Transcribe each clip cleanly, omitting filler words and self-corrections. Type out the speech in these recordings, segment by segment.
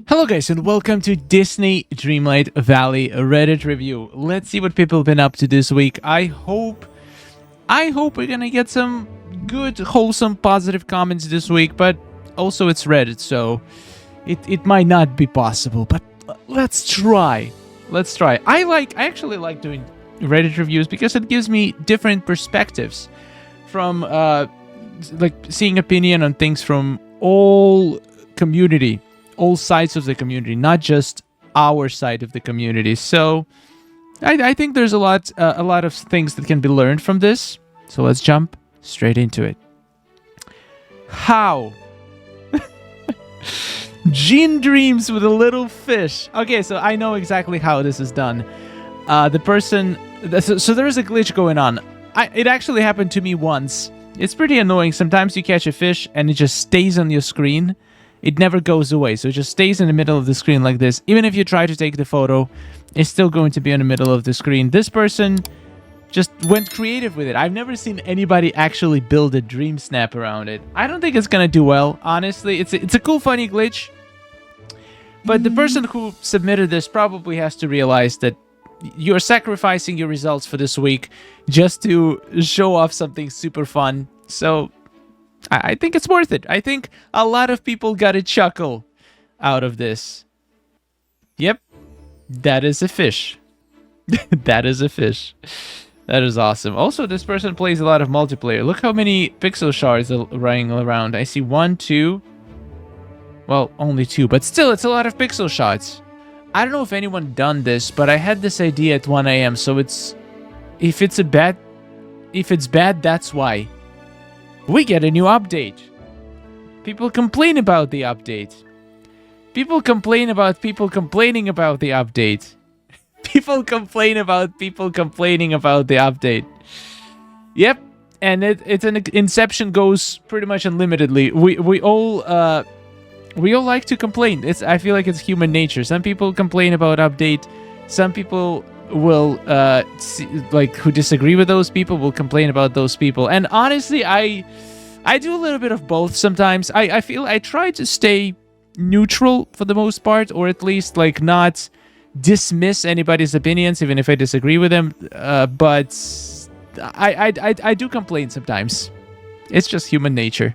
Hello guys and welcome to Disney Dreamlight Valley Reddit review. Let's see what people have been up to this week. I hope we're gonna get some good, wholesome, positive comments this week, but also it's Reddit, so it might not be possible, but let's try. Let's try. I actually like doing Reddit reviews because it gives me different perspectives from like seeing opinion on things from all sides of the community, not just our side of the community. So I think there's a lot of things that can be learned from this. So let's jump straight into it. How? Jean dreams with a little fish. Okay, so I know exactly how this is done. The person... So there's a glitch going on. It actually happened to me once. It's pretty annoying. Sometimes you catch a fish and it just stays on your screen. It never goes away, so it just stays in the middle of the screen like this. Even if you try to take the photo, it's still going to be in the middle of the screen. This person just went creative with it. I've never seen anybody actually build a dream snap around it. I don't think it's gonna do well, honestly. It's a cool, funny glitch. But the person who submitted this probably has to realize that you're sacrificing your results for this week just to show off something super fun. So I think it's worth it. I think a lot of people got a chuckle out of this. Yep, that is a fish. That is a fish. That is awesome. Also, this person plays a lot of multiplayer. Look how many pixel shards are running around. I see 1, 2. Well, only 2, but still, it's a lot of pixel shots. I don't know if anyone done this, but I had this idea at 1 a.m. So if it's bad, that's why. We get a new update. People complain about the update. People complain about people complaining about the update. People complain about people complaining about the update. Yep, and it's an Inception goes pretty much unlimitedly. We all like to complain. I feel like it's human nature. Some people complain about update. Some people will who disagree with those people will complain about those people. And honestly, I do a little bit of both sometimes. I feel I try to stay neutral for the most part, or at least like not dismiss anybody's opinions even if I disagree with them, but I do complain sometimes. It's just human nature.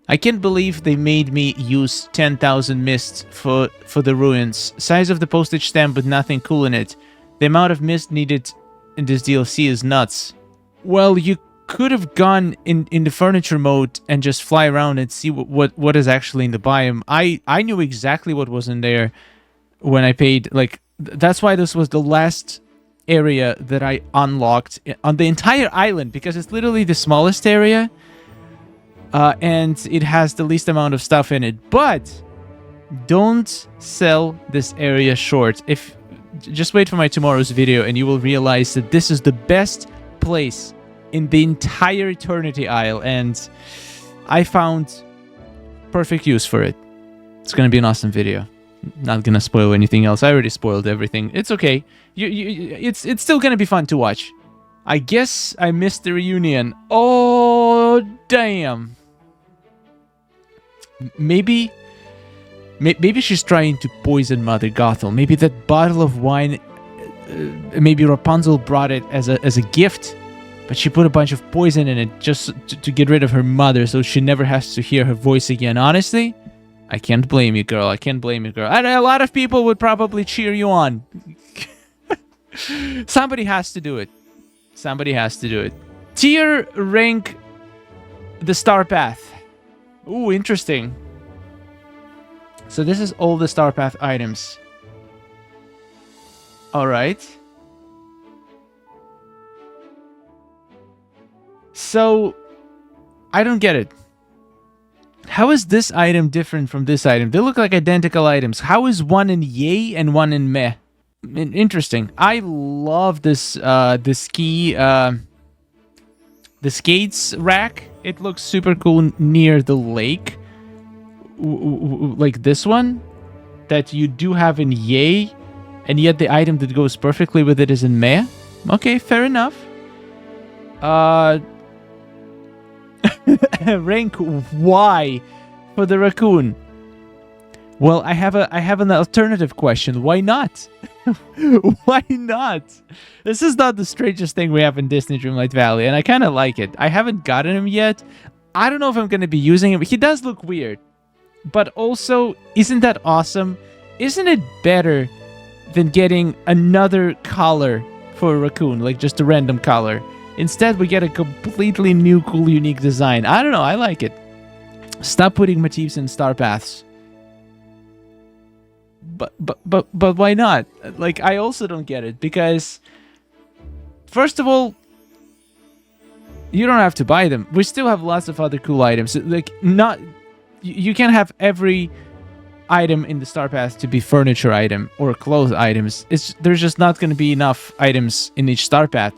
I can't believe they made me use 10,000 mist for the ruins. Size of the postage stamp but nothing cool in it. The amount of mist needed in this DLC is nuts. Well, you could have gone in the furniture mode and just fly around and see what is actually in the biome. I knew exactly what was in there when I paid. Like, that's why this was the last area that I unlocked on the entire island, because it's literally the smallest area, and it has the least amount of stuff in it. But don't sell this area short. Just wait for my tomorrow's video and you will realize that this is the best place in the entire Eternity Isle, and I found perfect use for it. It's gonna be an awesome video. Not gonna spoil anything else. I already spoiled everything. It's okay. It's still gonna be fun to watch. I guess I missed the reunion. Oh, damn. Maybe she's trying to poison Mother Gothel. Maybe that bottle of wine, maybe Rapunzel brought it as a gift, but she put a bunch of poison in it just to get rid of her mother, so she never has to hear her voice again. Honestly, I can't blame you, girl. I can't blame you, girl. A lot of people would probably cheer you on. Somebody has to do it. Somebody has to do it. Tier rank the star path. Ooh, interesting. So this is all the star path items. All right. So I don't get it. How is this item different from this item? They look like identical items. How is one in yay and one in meh? Interesting. I love this the skates rack. It looks super cool near the lake. Like this one that you do have in yay, and yet the item that goes perfectly with it is in meh. Okay, fair enough. Rank Y for the raccoon. Well, I have an alternative question. Why not? Why not? This is not the strangest thing we have in Disney Dreamlight Valley, and I kind of like it. I haven't gotten him yet. I don't know if I'm going to be using him. He does look weird. But also, isn't that awesome? Isn't it better than getting another color for a raccoon, like just a random color? Instead, we get a completely new, cool, unique design. I don't know. I like it. Stop putting motifs in star paths. But why not? Like, I also don't get it, because first of all, you don't have to buy them. We still have lots of other cool items. Like, not you can't have every item in the star path to be furniture item or clothes items. There's just not going to be enough items in each star path.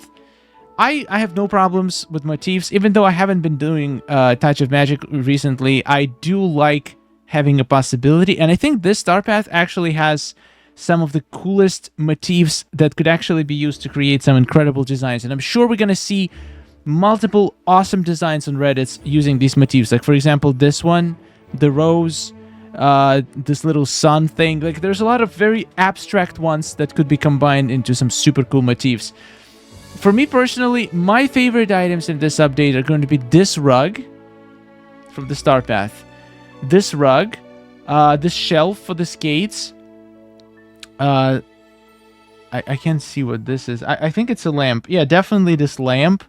I have no problems with motifs, even though I haven't been doing Touch of Magic recently. I do like having a possibility, and I think this star path actually has some of the coolest motifs that could actually be used to create some incredible designs, and I'm sure we're gonna see multiple awesome designs on Reddit using these motifs. Like, for example, this one, the rose, this little sun thing. Like, there's a lot of very abstract ones that could be combined into some super cool motifs. For me personally, my favorite items in this update are going to be this rug from the star path, this rug, this shelf for the skates. I can't see what this is. I think it's a lamp. Yeah, definitely this lamp.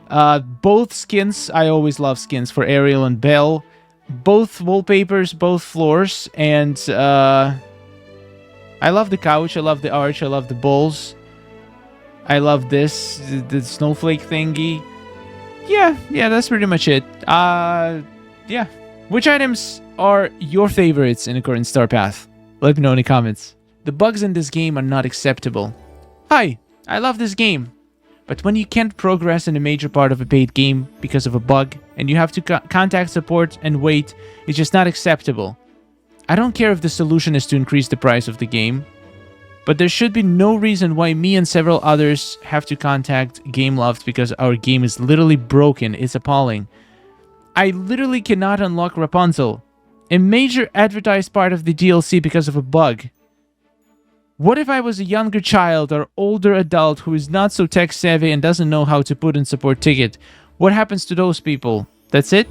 Both skins. I always love skins for Ariel and Belle. Both wallpapers, both floors, and I love the couch. I love the arch. I love the bowls. I love this, the snowflake thingy. Yeah, that's pretty much it. Yeah. Which items are your favorites in the current star path? Let me know in the comments. The bugs in this game are not acceptable. Hi, I love this game. But when you can't progress in a major part of a paid game because of a bug, and you have to contact support and wait, it's just not acceptable. I don't care if the solution is to increase the price of the game, but there should be no reason why me and several others have to contact Gameloft because our game is literally broken. It's appalling. I literally cannot unlock Rapunzel, a major advertised part of the DLC, because of a bug. What if I was a younger child or older adult who is not so tech savvy and doesn't know how to put in support ticket? What happens to those people? That's it?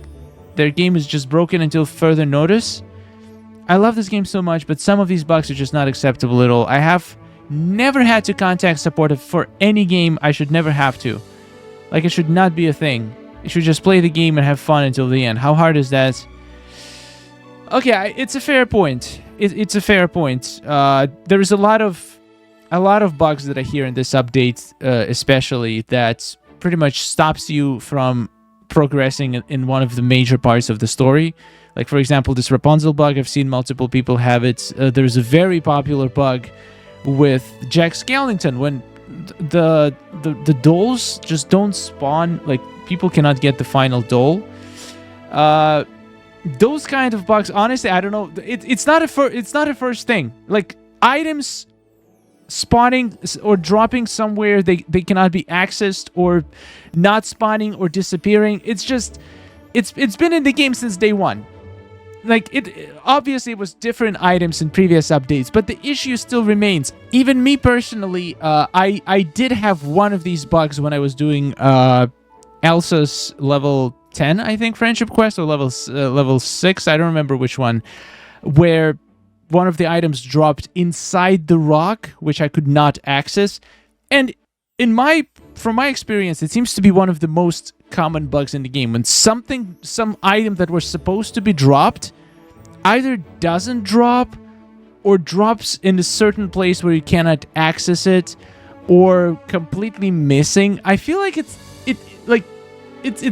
Their game is just broken until further notice? I love this game so much, but some of these bugs are just not acceptable at all. I have never had to contact support for any game. I should never have to. Like, it should not be a thing. You should just play the game and have fun until the end. How hard is that? Okay, it's a fair point. It's a fair point. There is a lot of bugs that I hear in this update, especially, that pretty much stops you from progressing in one of the major parts of the story. Like, for example, this Rapunzel bug. I've seen multiple people have it. There's a very popular bug with Jack Skellington when the dolls just don't spawn. Like, people cannot get the final doll. Those kind of bugs, honestly, I don't know. It's not a first thing. Like, items spawning or dropping somewhere they cannot be accessed, or not spawning or disappearing. It's just it's been in the game since day one. Like, obviously it was different items in previous updates, but the issue still remains. Even me personally, I did have one of these bugs when I was doing Elsa's level 10, I think, friendship quest, or level 6, I don't remember which one, where one of the items dropped inside the rock, which I could not access. And from my experience, it seems to be one of the most common bugs in the game, when some item that was supposed to be dropped either doesn't drop, or drops in a certain place where you cannot access it, or completely missing. I feel like it's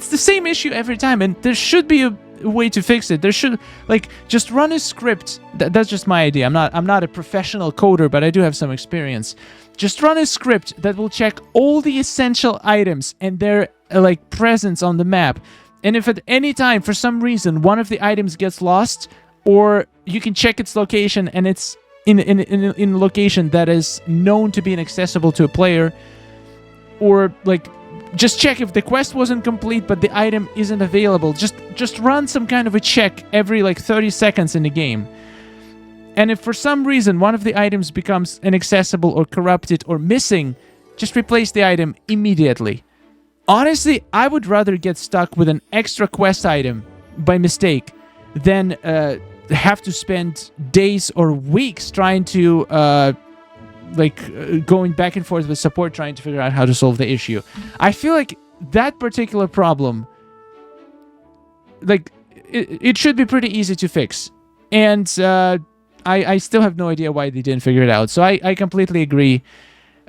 the same issue every time, and there should be a way to fix it. There should, like, just run a script. That's just my idea. I'm not a professional coder, but I do have some experience. Just run a script that will check all the essential items and their like presence on the map. And if at any time, for some reason, one of the items gets lost, or you can check its location and it's in a location that is known to be inaccessible to a player, or like, just check if the quest wasn't complete but the item isn't available. Just run some kind of a check every like 30 seconds in the game. And if for some reason one of the items becomes inaccessible or corrupted or missing, just replace the item immediately. Honestly, I would rather get stuck with an extra quest item by mistake than have to spend days or weeks trying to going back and forth with support trying to figure out how to solve the issue. I feel like that particular problem, like, it should be pretty easy to fix. And I still have no idea why they didn't figure it out. So I completely agree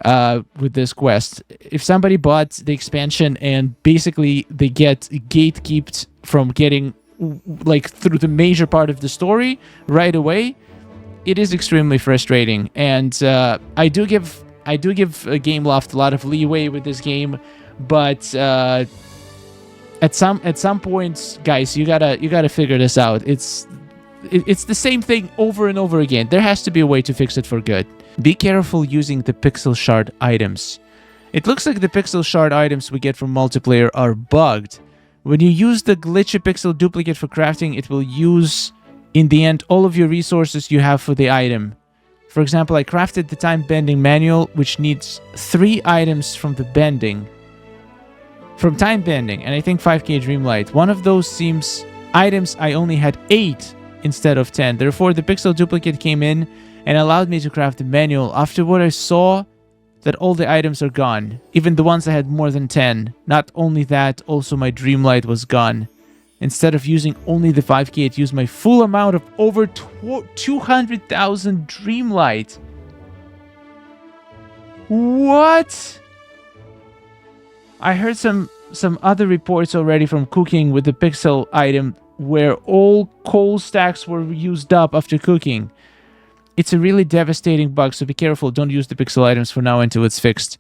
with this quest. If somebody bought the expansion and basically they get gatekept from getting like through the major part of the story right away, it is extremely frustrating. And I do give Gameloft a lot of leeway with this game, but at some points, guys, you gotta figure this out. It's the same thing over and over again. There has to be a way to fix it for good. Be careful using the pixel shard items. It looks like the pixel shard items we get from multiplayer are bugged. When you use the Glitchy Pixel Duplicate for crafting, it will use, in the end, all of your resources you have for the item. For example, I crafted the time bending manual, which needs 3 items from the bending. From time bending, and I think 5k Dreamlight. One of those seems items I only had 8 instead of 10. Therefore, the Pixel Duplicate came in and allowed me to craft the manual. After what I saw, that all the items are gone. Even the ones I had more than 10. Not only that, also my Dreamlight was gone. Instead of using only the 5k, it used my full amount of over 200,000 Dreamlight. What? I heard some other reports already from cooking with the pixel item where all coal stacks were used up after cooking. It's a really devastating bug, so be careful. Don't use the pixel items for now until it's fixed.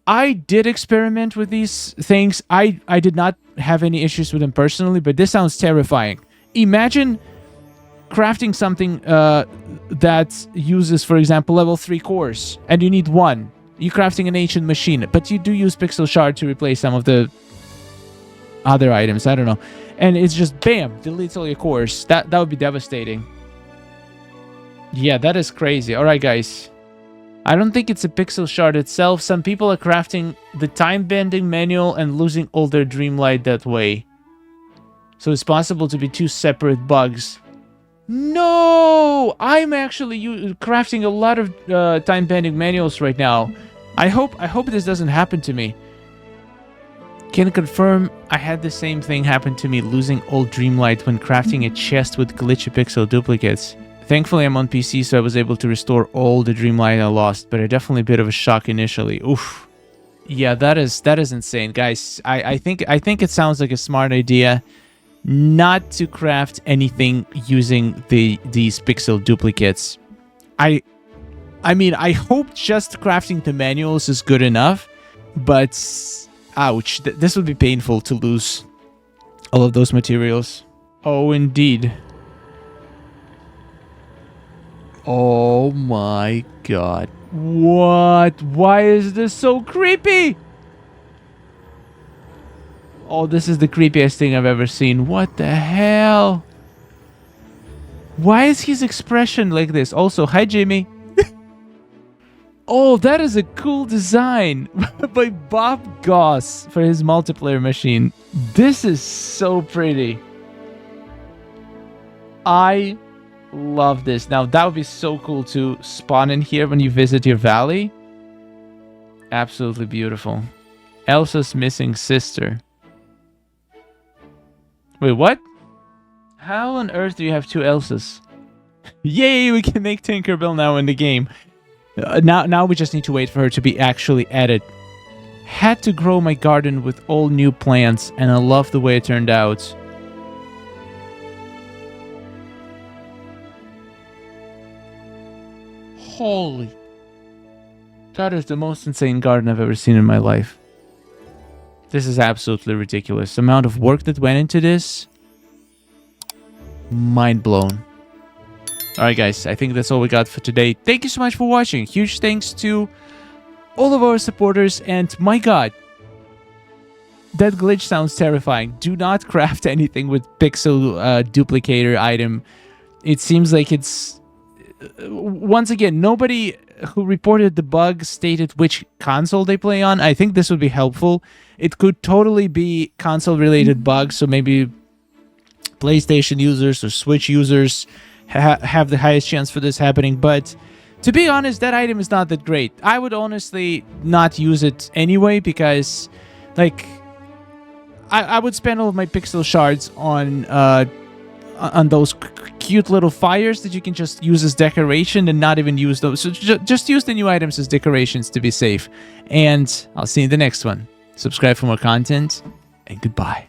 I did experiment with these things. I did not have any issues with them personally, but this sounds terrifying. Imagine crafting something that uses, for example, level 3 cores, and you need 1. You're crafting an ancient machine, but you do use pixel shard to replace some of the other items. I don't know. And it's just, bam, deletes all your cores. That would be devastating. Yeah, that is crazy. Alright, guys. I don't think it's a pixel shard itself. Some people are crafting the time-bending manual and losing all their Dreamlight that way. So it's possible to be 2 separate bugs. No! I'm actually crafting a lot of time-bending manuals right now. I hope this doesn't happen to me. Can confirm I had the same thing happen to me, losing all Dreamlight when crafting a chest with Glitchy Pixel Duplicates. Thankfully, I'm on PC, so I was able to restore all the Dreamlight I lost, but definitely a bit of a shock initially. Oof. Yeah, that is insane, guys. I think it sounds like a smart idea not to craft anything using these pixel duplicates. I mean, I hope just crafting the manuals is good enough, but ouch, this would be painful to lose all of those materials. Oh, indeed. Oh my god. What? Why is this so creepy? Oh, this is the creepiest thing I've ever seen. What the hell? Why is his expression like this? Also, hi Jimmy. Oh, that is a cool design by Bob Goss for his multiplayer machine. This is so pretty. I love this. Now, that would be so cool to spawn in here when you visit your valley. Absolutely beautiful. Elsa's missing sister. Wait, what? How on earth do you have 2 Elsas? Yay, we can make Tinkerbell now in the game. Now we just need to wait for her to be actually added. Had to grow my garden with all new plants, and I love the way it turned out. Holy. That is the most insane garden I've ever seen in my life. This is absolutely ridiculous. The amount of work that went into this. Mind blown. Alright guys, I think that's all we got for today. Thank you so much for watching. Huge thanks to all of our supporters. And my god, that glitch sounds terrifying. Do not craft anything with pixel duplicator item it seems like it's once again, nobody who reported the bug stated which console they play on. I think this would be helpful. It could totally be console-related bugs, so maybe PlayStation users or Switch users have the highest chance for this happening. But to be honest, that item is not that great. I would honestly not use it anyway because, like, I would spend all of my pixel shards on those cute little fires that you can just use as decoration and not even use those. So just use the new items as decorations to be safe. And I'll see you in the next one. Subscribe for more content, and goodbye.